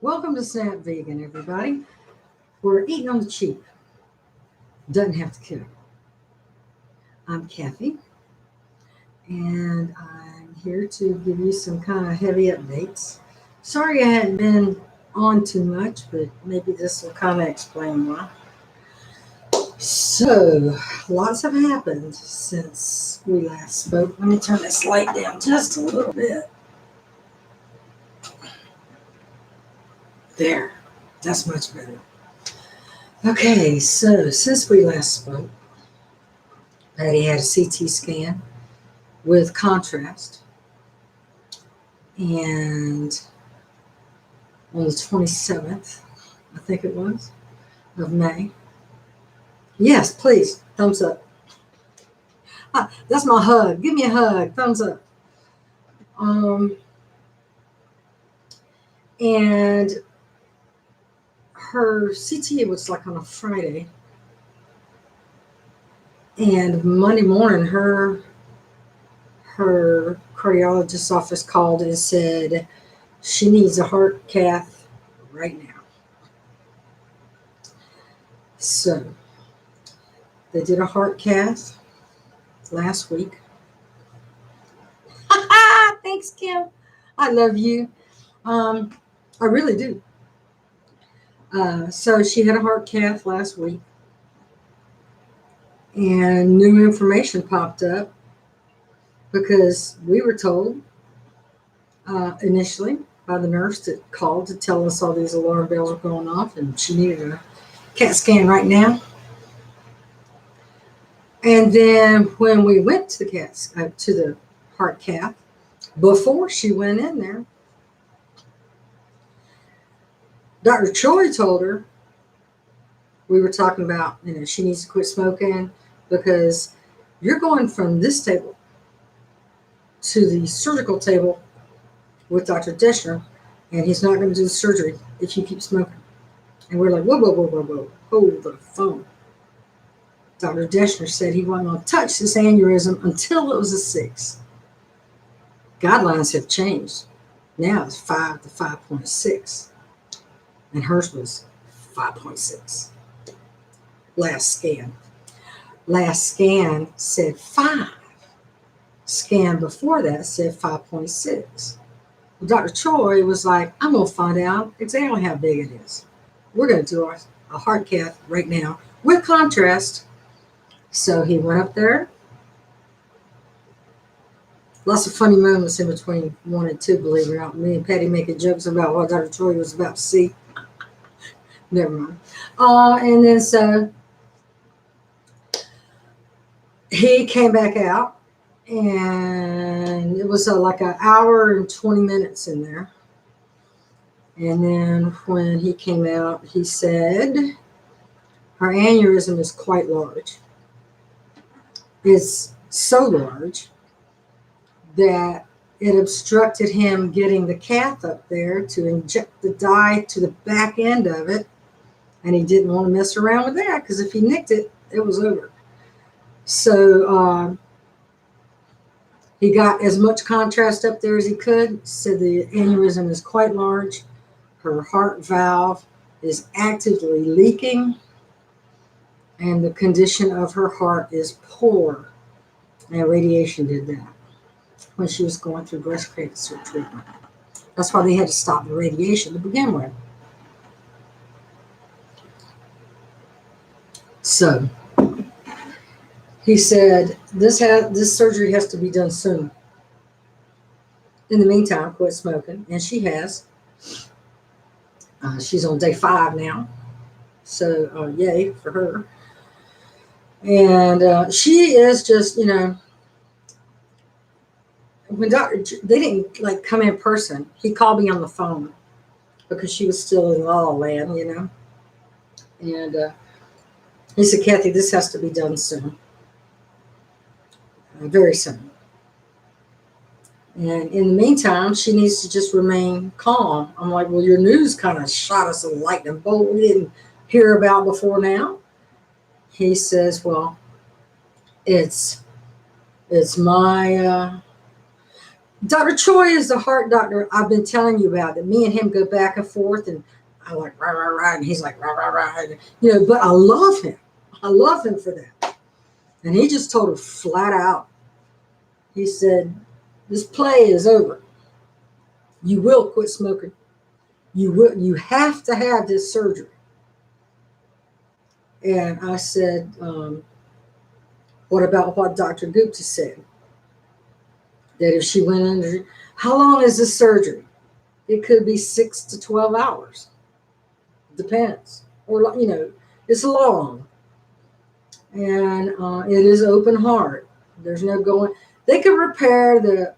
Welcome to Snap Vegan, everybody. We're eating on the cheap. Doesn't have to kill. I'm Cathy, and I'm here to give you some kind of heavy updates. Sorry I hadn't been on too much, but maybe this will kind of explain why. So, lots have happened since we last spoke. Let me turn this light down just a little bit. There, that's much better. Okay, so since we last spoke, Patty had a CT scan with contrast, and on the 27th, I think it was, of May. Yes, please, thumbs up. That's my hug. Give me a hug. Thumbs up. And her CT was like on a Friday, and Monday morning her cardiologist's office called and said she needs a heart cath right now. So they did a heart cath last week. Thanks, Kim. I love you. I really do. So she had a heart cath last week, and new information popped up because we were told initially by the nurse that called to tell us all these alarm bells were going off and she needed a CAT scan right now. And then when we went to the heart cath, before she went in there, Dr. Choi told her, we were talking about, she needs to quit smoking because you're going from this table to the surgical table with Dr. Deschner, and he's not going to do the surgery if you keep smoking. And we're like, whoa, hold the phone. Dr. Deschner said he wasn't going to touch this aneurysm until it was a 6. Guidelines have changed. Now it's 5 to 5.6. And hers was 5.6. Last scan said 5. Scan before that said 5.6. Well, Dr. Choi was like, I'm going to find out exactly how big it is. We're going to do a heart cath right now with contrast. So he went up there. Lots of funny moments in between 1 and 2, believe it or not. Me and Patty making jokes about what Dr. Choi was about to see. Never mind. And then so he came back out, and it was like an hour and 20 minutes in there. And then when he came out, he said her aneurysm is quite large. It's so large that it obstructed him getting the cath up there to inject the dye to the back end of it. And he didn't want to mess around with that because if he nicked it, it was over. So he got as much contrast up there as he could. Said the aneurysm is quite large. Her heart valve is actively leaking. And the condition of her heart is poor. And radiation did that when she was going through breast cancer treatment. That's why they had to stop the radiation to begin with. So he said this surgery has to be done soon. In the meantime, quit smoking, and she has. She's on day 5 now, so yay for her. And she is just, when they didn't come in person. He called me on the phone because she was still in La La Land, and he said, Cathy, this has to be done soon. Very soon. And in the meantime, she needs to just remain calm. I'm like, well, your news kind of shot us a lightning bolt we didn't hear about before now. He says, well, it's my Dr. Choi is the heart doctor I've been telling you about. That me and him go back and forth, and I'm like rah rah rah, and he's like rah rah rah. But I love him. I love him for that. And he just told her flat out. He said, "This play is over. You will quit smoking. You will. You have to have this surgery." And I said, "What about what Dr. Gupta said? That if she went under, how long is this surgery? It could be 6 to 12 hours. Depends. Or it's long, and it is open heart. There's no going. They could repair the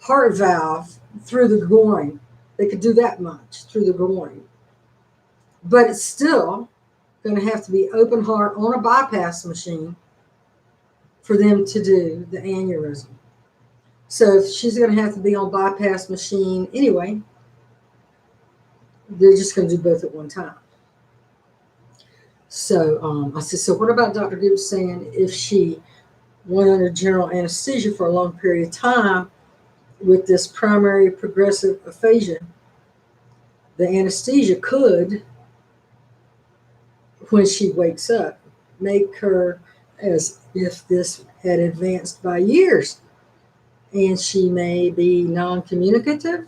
heart valve through the groin. They could do that much through the groin, but it's still going to have to be open heart on a bypass machine for them to do the aneurysm. So if she's going to have to be on bypass machine anyway, they're just going to do both at one time." So I said, "So what about Dr. Gibbs saying if she went under general anesthesia for a long period of time with this primary progressive aphasia, the anesthesia could, when she wakes up, make her as if this had advanced by years, and she may be non-communicative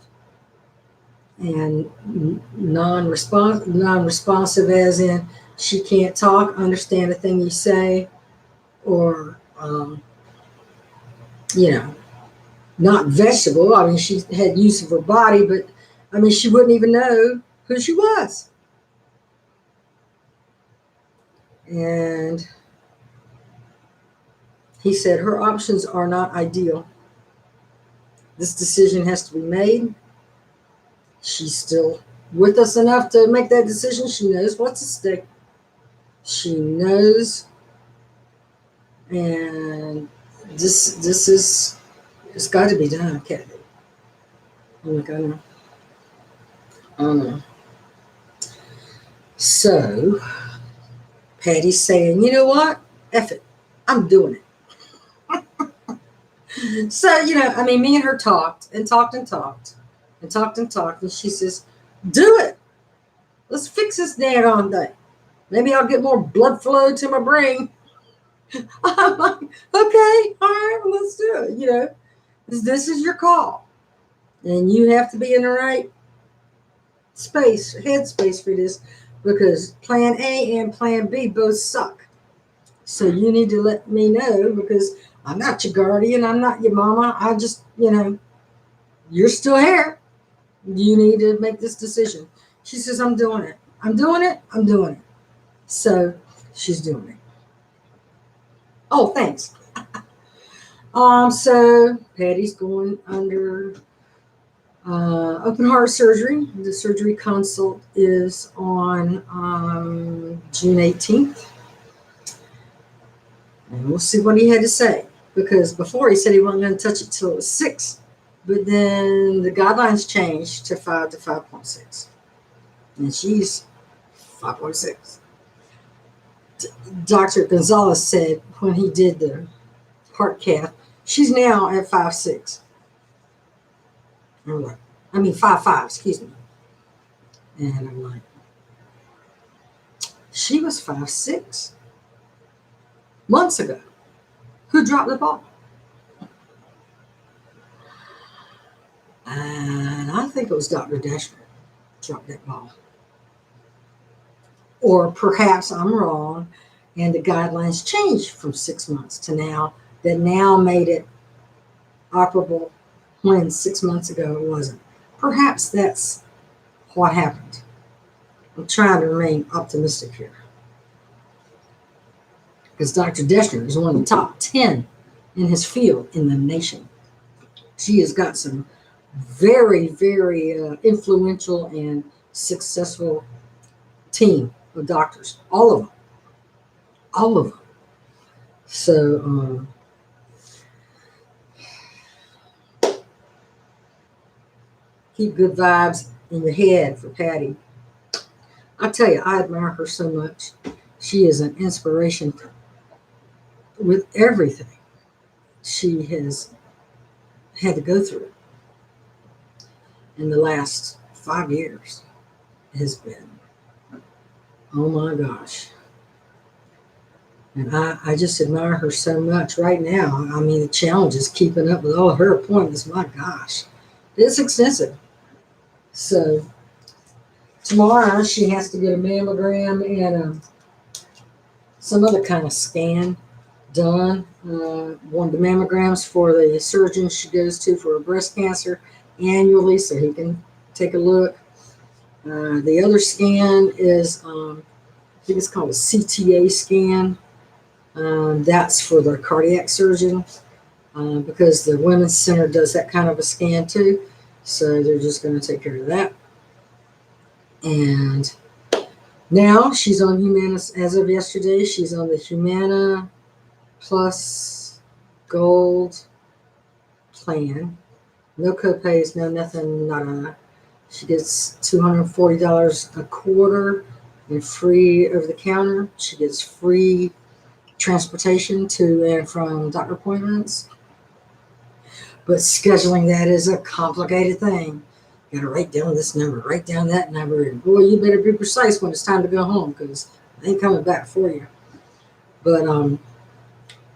and non-responsive, as in she can't talk, understand a thing you say, or not vegetable. I mean, she had use of her body, but she wouldn't even know who she was." And he said, "Her options are not ideal. This decision has to be made. She's still with us enough to make that decision. She knows what's at stake. She knows, and it's got to be done, Cathy." I'm like, I know. So Patty's saying, "You know what? F it. I'm doing it." So, me and her talked and talked and talked and talked and talked. And she says, "Do it. Let's fix this daggone thing. Maybe I'll get more blood flow to my brain." I'm like, "Okay, all right, well, let's do it." This is your call. And you have to be in the right headspace for this, because plan A and plan B both suck. So you need to let me know, because I'm not your guardian. I'm not your mama. I just, you're still here. You need to make this decision. She says, "I'm doing it. I'm doing it. I'm doing it." So she's doing it. Oh, thanks. So Patty's going under open heart surgery. The surgery consult is on June 18th. And we'll see what he had to say. Because before he said he wasn't going to touch it till it was 6. But then the guidelines changed to 5 to 5.6. And she's 5.6. Dr. Gonzalez said when he did the heart cath, she's now at 5.6. 5.5, excuse me. And I'm like, she was 5.6 months ago. Who dropped the ball? And I think it was Dr. Dashner dropped that ball. Or perhaps I'm wrong, and the guidelines changed from 6 months to now, that now made it operable when 6 months ago it wasn't. Perhaps that's what happened. I'm trying to remain optimistic here, because Dr. Deshner is one of the top 10 in his field in the nation. She has got some very, very influential and successful team of doctors, all of them. So keep good vibes in your head for Patty. I tell you, I admire her so much. She is an inspiration with everything. She has had to go through in the last 5 years has been, oh my gosh. And I just admire her so much right now. I mean, the challenge is keeping up with all her appointments. My gosh, it's extensive. So tomorrow she has to get a mammogram and some other kind of scan done. One of the mammograms for the surgeon she goes to for her breast cancer annually, so he can take a look. The other scan is, I think it's called a CTA scan. That's for the cardiac surgeon because the Women's Center does that kind of a scan too. So they're just going to take care of that. And now she's on Humana, as of yesterday, she's on the Humana Plus Gold plan. No copays, no nothing, nada. She gets $240 a quarter and free over the counter. She gets free transportation to and from doctor appointments. But scheduling that is a complicated thing. You gotta write down this number, write down that number, and boy, you better be precise when it's time to go home because they ain't coming back for you. But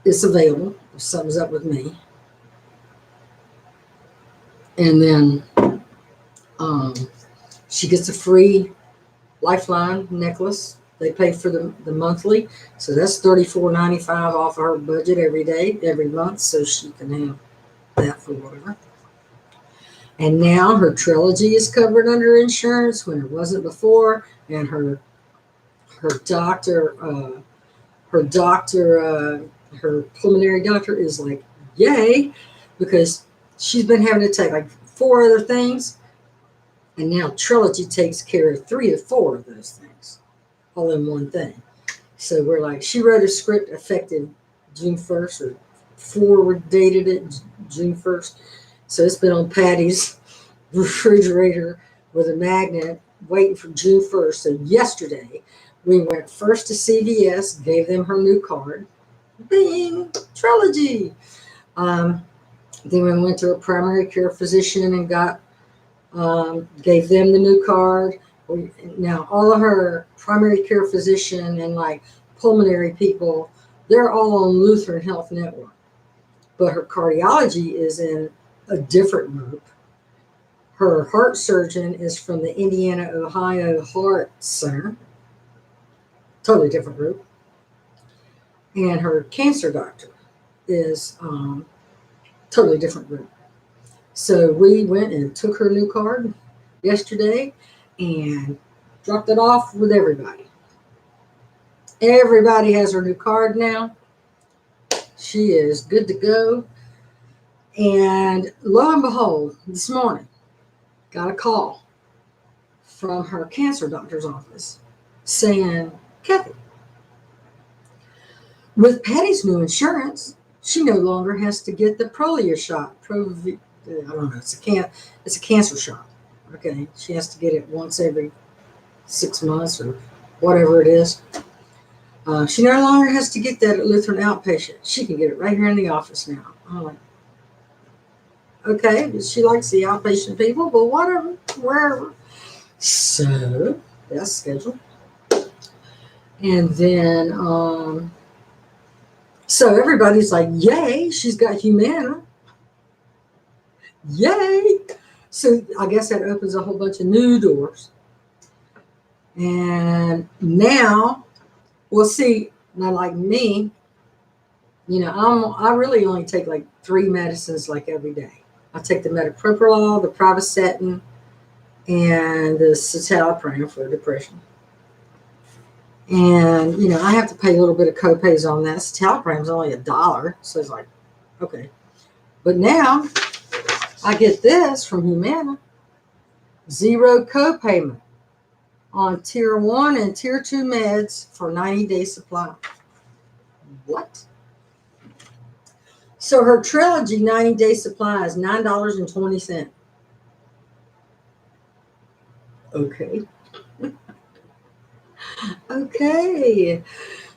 it's available if something's up with me. And then she gets a free Lifeline necklace. They pay for the monthly, so that's $34.95 off her budget every month, so she can have that for whatever. And now her Trilogy is covered under insurance when it wasn't before, and her doctor, her pulmonary doctor is like, yay, because she's been having to take like 4 other things, and now Trilogy takes care of 3 or 4 of those things, all in one thing. So we're like, she wrote a script effective June 1st, or forward dated it June 1st. So it's been on Patty's refrigerator with a magnet waiting for June 1st. So yesterday we went first to CVS, gave them her new card. Bing, Trilogy. Then we went to a primary care physician and gave them the new card. Now all of her primary care physician and like pulmonary people, they're all on Lutheran Health Network. But her cardiology is in a different group. Her heart surgeon is from the Indiana, Ohio Heart Center. Totally different group. And her cancer doctor is totally different group. So we went and took her new card yesterday and dropped it off with everybody. Everybody has her new card now. She is good to go. And lo and behold, this morning, got a call from her cancer doctor's office saying, Cathy, with Patty's new insurance, she no longer has to get the Prolia shot. I don't know, it's a cancer shot. Okay, she has to get it once every 6 months or whatever it is. She no longer has to get that at Lutheran Outpatient. She can get it right here in the office now. I'm like, okay, she likes the outpatient people, but whatever, wherever. So that's scheduled. And then, so everybody's like, yay, she's got Humana. Yay. So I guess that opens a whole bunch of new doors. And now, well, see, now like me, I really only take like 3 medicines like every day. I take the metoprolol, the pravastatin, and the citalopram for depression. And, I have to pay a little bit of copays on that. Citalopram is only $1. So it's like, okay. But now I get this from Humana. 0 copayment on tier 1 and tier 2 meds for 90-day supply. What? So her Trilogy 90-day supply is $9.20. Okay. Okay.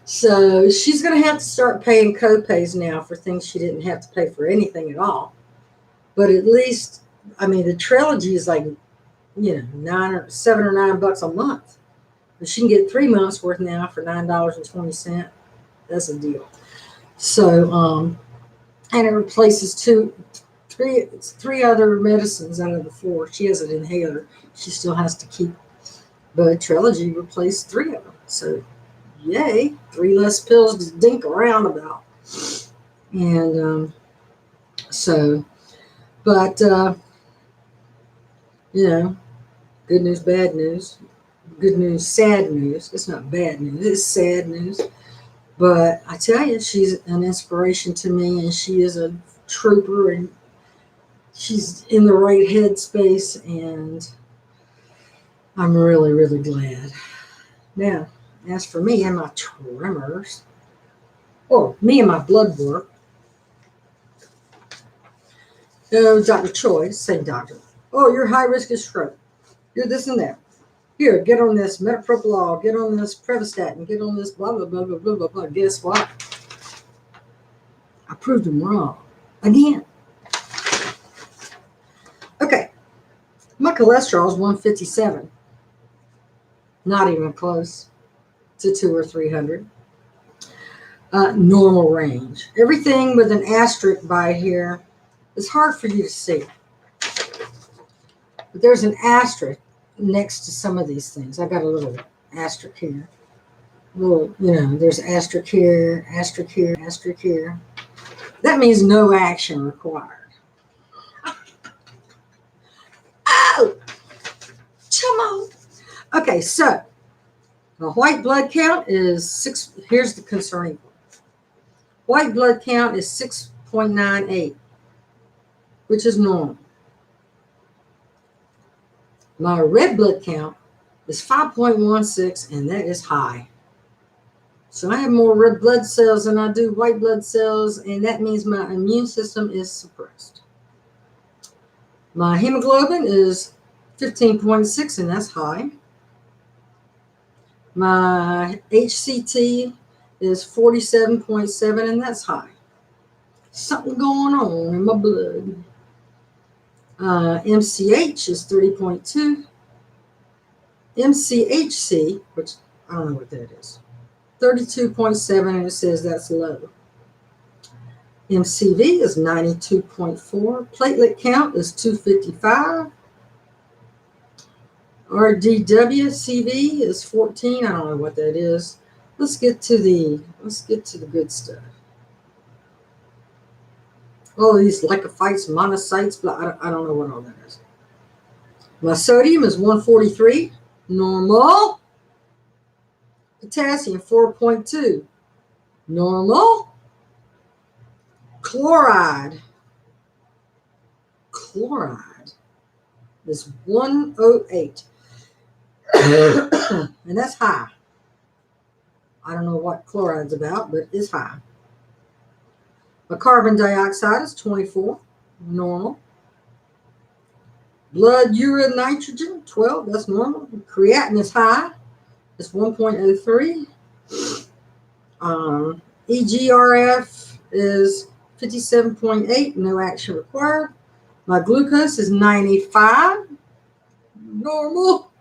So she's going to have to start paying copays now for things she didn't have to pay for anything at all. But at least, I mean, the trilogy is like, $7 or $9 a month. But she can get 3 months worth now for $9.20. That's a deal. So, and it replaces three other medicines out of the 4. She has an inhaler. She still has to keep. But Trilogy replaced 3 of them. So, yay, 3 less pills to dink around about. And but, good news, bad news. Good news, sad news. It's not bad news, it's sad news. But I tell you, she's an inspiration to me, and she is a trooper, and she's in the right headspace, and I'm really, really glad. Now, as for me and my tremors, me and my blood work, Dr. Choi, same doctor. Oh, you're high risk of stroke. You're this and that. Here, get on this metoprolol, get on this prevestatin, get on this blah, blah, blah, blah, blah, blah, blah. Guess what? I proved them wrong. Again. Okay. My cholesterol is 157. Not even close to 200 or 300. Normal range. Everything with an asterisk by here is hard for you to see. But there's an asterisk next to some of these things. I got a little asterisk here. There's asterisk here, asterisk here, asterisk here. That means no action required. Oh! Come on. Okay, so the white blood count is 6. Here's the concerning part. White blood count is 6.98, which is normal. My red blood count is 5.16, and that is high. So I have more red blood cells than I do white blood cells, and that means my immune system is suppressed. My hemoglobin is 15.6, and that's high. My HCT is 47.7, and that's high. Something going on in my blood. MCH is 30.2. MCHC, which I don't know what that is, 32.7, and it says that's low. MCV is 92.4. Platelet count is 255. RDW-CV is 14. I don't know what that is. Let's get to the good stuff. All these leukocytes, monocytes, blah, I don't know what all that is. My sodium is 143, normal. Potassium 4.2, normal. Chloride is 108. And that's high. I don't know what chloride's about, but it's high. My carbon dioxide is 24, normal. Blood urea nitrogen, 12, that's normal. Creatinine is high, it's 1.03. EGRF is 57.8, no action required. My glucose is 95, normal.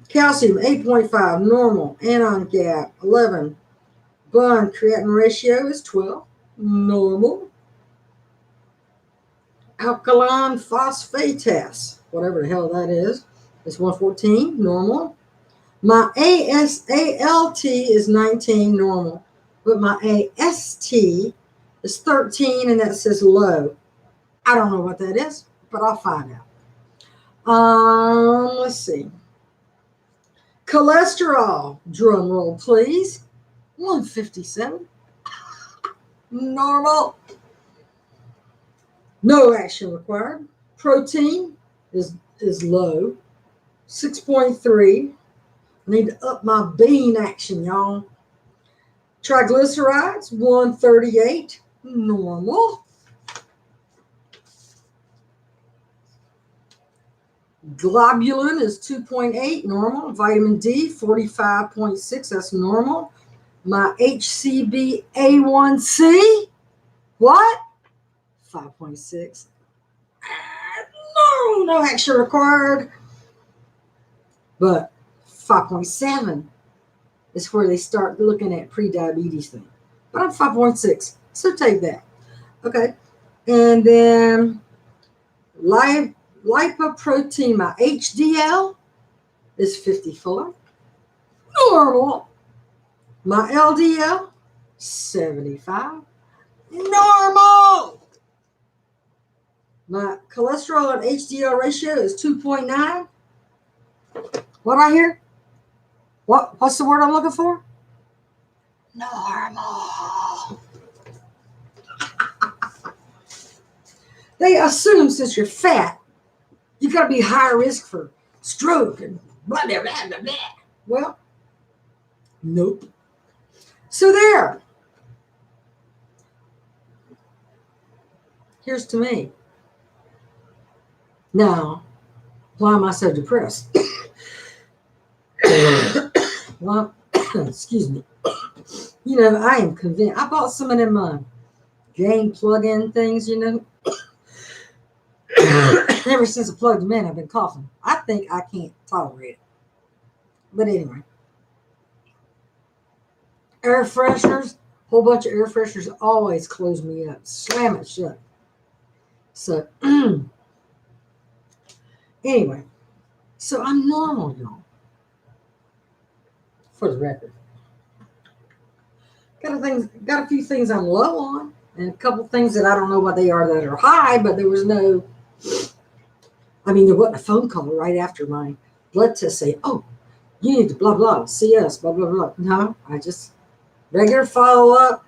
Calcium, 8.5, normal. Anion gap, 11. Bond creatinine ratio is 12, normal. Alkaline phosphatase, whatever the hell that is 114, normal. My ASALT is 19, normal. But my AST is 13, and that says low. I don't know what that is, but I'll find out. Let's see. Cholesterol, drum roll, please. 157. Normal. No action required. Protein is low. 6.3. I need to up my bean action, y'all. Triglycerides, 138. Normal. Globulin is 2.8, normal. Vitamin D, 45.6, that's normal. My HCbA1c, what? 5.6. no action required. But 5.7 is where they start looking at pre-diabetes thing. But I'm 5.6, so take that. Okay. And then lipoprotein, my HDL is 54. Normal. My LDL, 75. Normal. My cholesterol and HDL ratio is 2.9. What I hear? What's the word I'm looking for? Normal. They assume since you're fat, you got to be higher risk for stroke and blah, blah, blah, blah, blah. Well, nope. So there. Here's to me. Now, why am I so depressed? Well, excuse me. You know, I am convinced. I bought some of them game plug-in things, you know. Ever since I plugged them in, I've been coughing. I think I can't tolerate it. But anyway. Air fresheners, whole bunch of air fresheners always close me up. Slam it shut. So, anyway. So I'm normal, y'all. For the record. Got a few things I'm low on, and a couple things that I don't know what they are that are high, but there was no, there wasn't a phone call right after my blood test say, oh, you need to blah, blah, see us, blah, blah, blah. No, I just, regular follow-up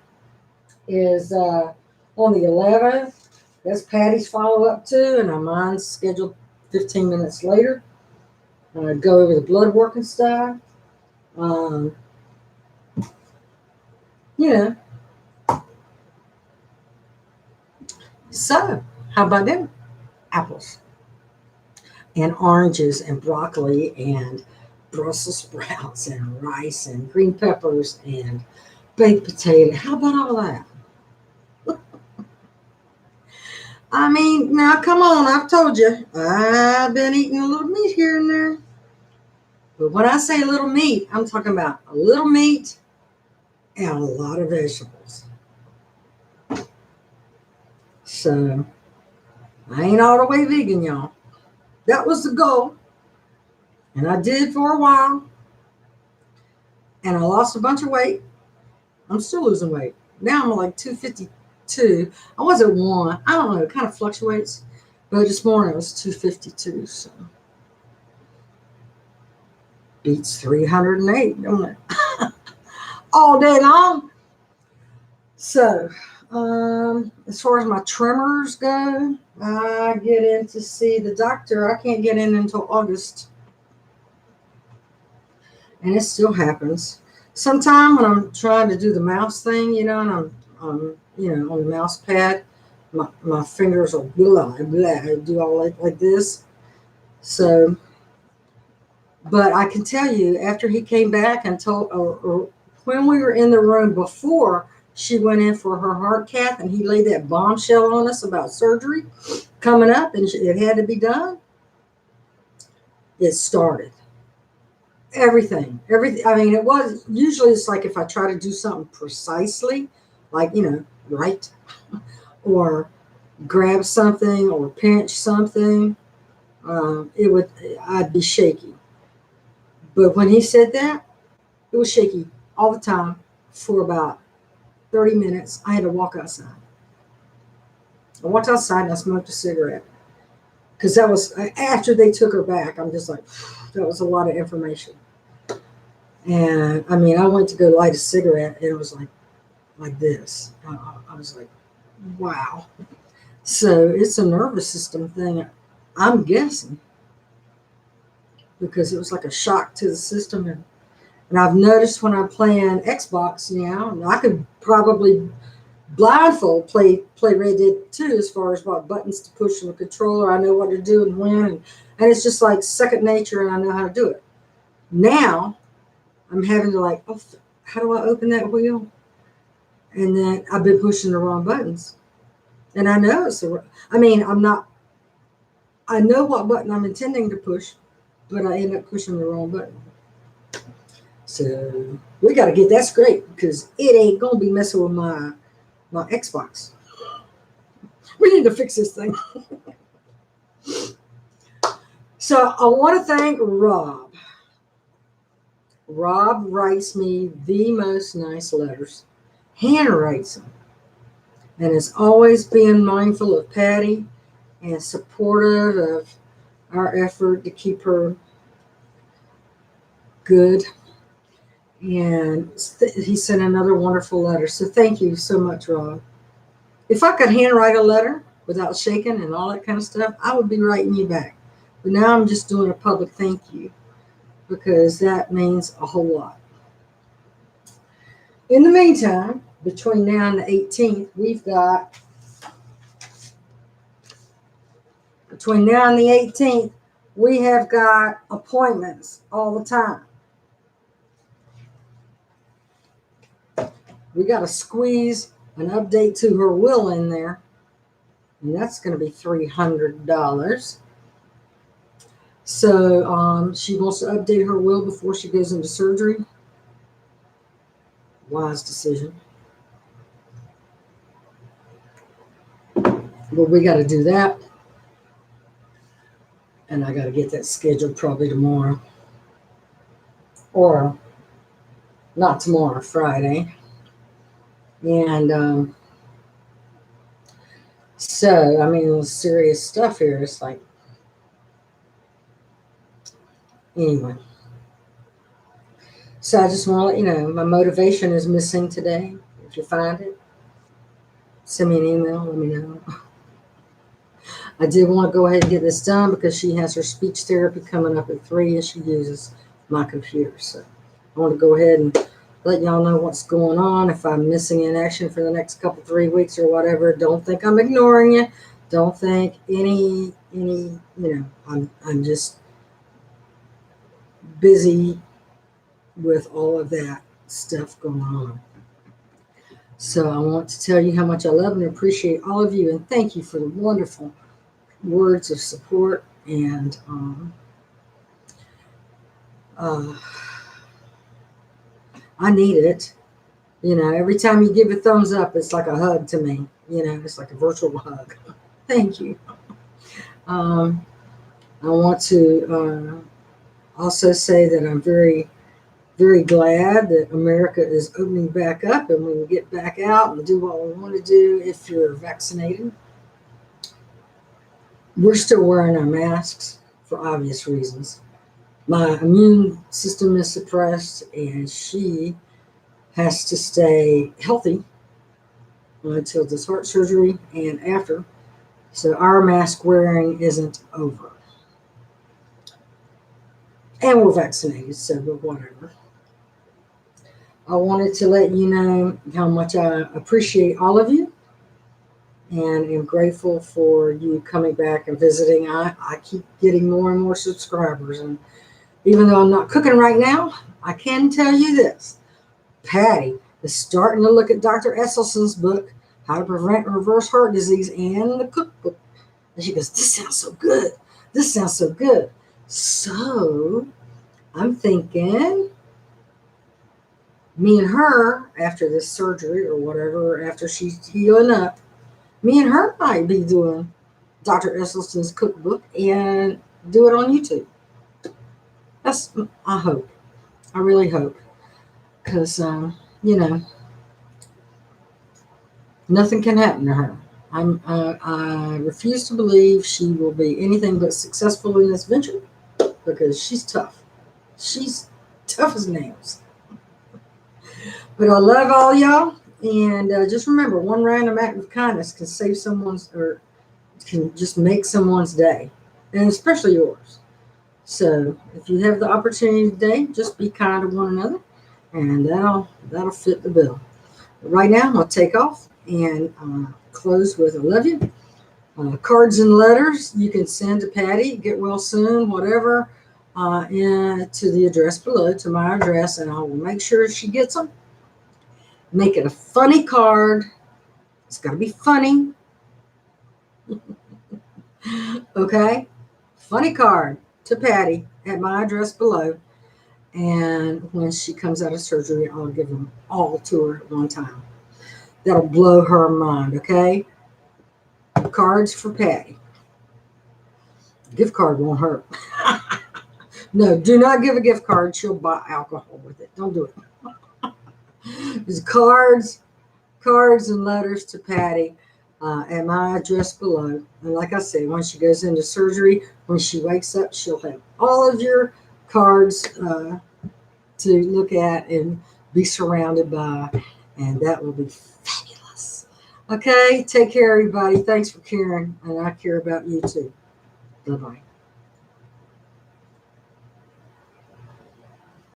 is on the 11th. That's Patty's follow-up too, and mine's scheduled 15 minutes later. I go over the blood work and stuff. You know. So, how about them? Apples and oranges and broccoli and Brussels sprouts and rice and green peppers and baked potato. How about all that? Now come on, I've told you, I've been eating a little meat here and there. But when I say a little meat, I'm talking about a little meat and a lot of vegetables. So, I ain't all the way vegan, y'all. That was the goal. And I did for a while. And I lost a bunch of weight. I'm still losing weight. Now I'm like 252. I was at 1. I don't know. It kind of fluctuates. But this morning it was 252. So, beats 308, don't it? All day long. So, as far as my tremors go, I get in to see the doctor. I can't get in until August. And it still happens. Sometime when I'm trying to do the mouse thing, you know, and I'm on the mouse pad, my fingers will blah, blah, do all like this. So, but I can tell you, after he came back and told, or when we were in the room before she went in for her heart cath, and he laid that bombshell on us about surgery coming up, and it had to be done. It started. Everything. It was, usually it's like if I try to do something precisely, like, right, or grab something or pinch something, I'd be shaky. But when he said that, it was shaky all the time for about 30 minutes. I had to walk outside. I walked outside and I smoked a cigarette. Because that was, after they took her back, I'm just like, that was a lot of information. And I went to go light a cigarette and it was like this. I was like, wow. So it's a nervous system thing, I'm guessing. Because it was like a shock to the system. And I've noticed when I'm playing Xbox now, and I could probably blindfold play Red Dead 2 as far as what buttons to push on the controller. I know what to do and when. And it's just like second nature, and I know how to do it. Now, I'm having to how do I open that wheel? And then I've been pushing the wrong buttons. And I know I'm not I know what button I'm intending to push, but I end up pushing the wrong button. So we got to get that straight because it ain't going to be messing with my Xbox. We need to fix this thing. So I want to thank Rob. Rob writes me the most nice letters, handwrites them, and is always being mindful of Patty and supportive of our effort to keep her good. And he sent another wonderful letter. So thank you so much, Rob. If I could handwrite a letter without shaking and all that kind of stuff, I would be writing you back. But now I'm just doing a public thank you because that means a whole lot. In the meantime, between now and the 18th, we have got appointments all the time. We got to squeeze an update to her will in there, and that's going to be $300. So she wants to update her will before she goes into surgery. Wise decision. But we got to do that. And I got to get that scheduled probably tomorrow. Or not tomorrow, Friday. And so, I mean, it was serious stuff here. It's like, anyway. So I just want to let you know, my motivation is missing today. If you find it, send me an email, let me know. I did want to go ahead and get this done because she has her speech therapy coming up at 3 and she uses my computer. So I want to go ahead and let y'all know what's going on. If I'm missing in action for the next 3 weeks or whatever, don't think I'm ignoring you. Don't think any, I'm just busy with all of that stuff going on. So I want to tell you how much I love and appreciate all of you, and thank you for the wonderful words of support. And I need it. Every time you give a thumbs up, it's like a hug to me. It's like a virtual hug. Thank you. I want to also say that I'm very, very glad that America is opening back up and we can get back out and do what we want to do if you're vaccinated. We're still wearing our masks for obvious reasons. My immune system is suppressed and she has to stay healthy until this heart surgery and after. So our mask wearing isn't over. And we're vaccinated, so whatever. I wanted to let you know how much I appreciate all of you and am grateful for you coming back and visiting. I keep getting more and more subscribers. And even though I'm not cooking right now, I can tell you this. Patty is starting to look at Dr. Esselson's book, How to Prevent Reverse Heart Disease, and the cookbook. And she goes, this sounds so good. This sounds so good. So I'm thinking me and her, after this surgery or whatever, after she's healing up, me and her might be doing Dr. Esselson's cookbook and do it on YouTube. I hope. I really hope. Because, nothing can happen to her. I refuse to believe she will be anything but successful in this venture because she's tough. She's tough as nails. But I love all y'all. And just remember, one random act of kindness can save someone's, or can just make someone's day, and especially yours. So if you have the opportunity today, just be kind to one another, and that'll fit the bill. But right now, I'm going to take off and close with I love you. Cards and letters you can send to Patty, get well soon, whatever, and to the address below, to my address, and I will make sure she gets them. Make it a funny card. It's got to be funny. Okay? funny card to Patty at my address below. And when she comes out of surgery, I'll give them all to her at one time. That'll blow her mind, okay? Cards for Patty. Gift card won't hurt. No, do not give a gift card. She'll buy alcohol with it. Don't do it. It's cards and letters to Patty at my address below. And like I said, when she goes into surgery, when she wakes up, she'll have all of your cards to look at and be surrounded by. And that will be fabulous. Okay, take care, everybody. Thanks for caring. And I care about you too. Bye-bye.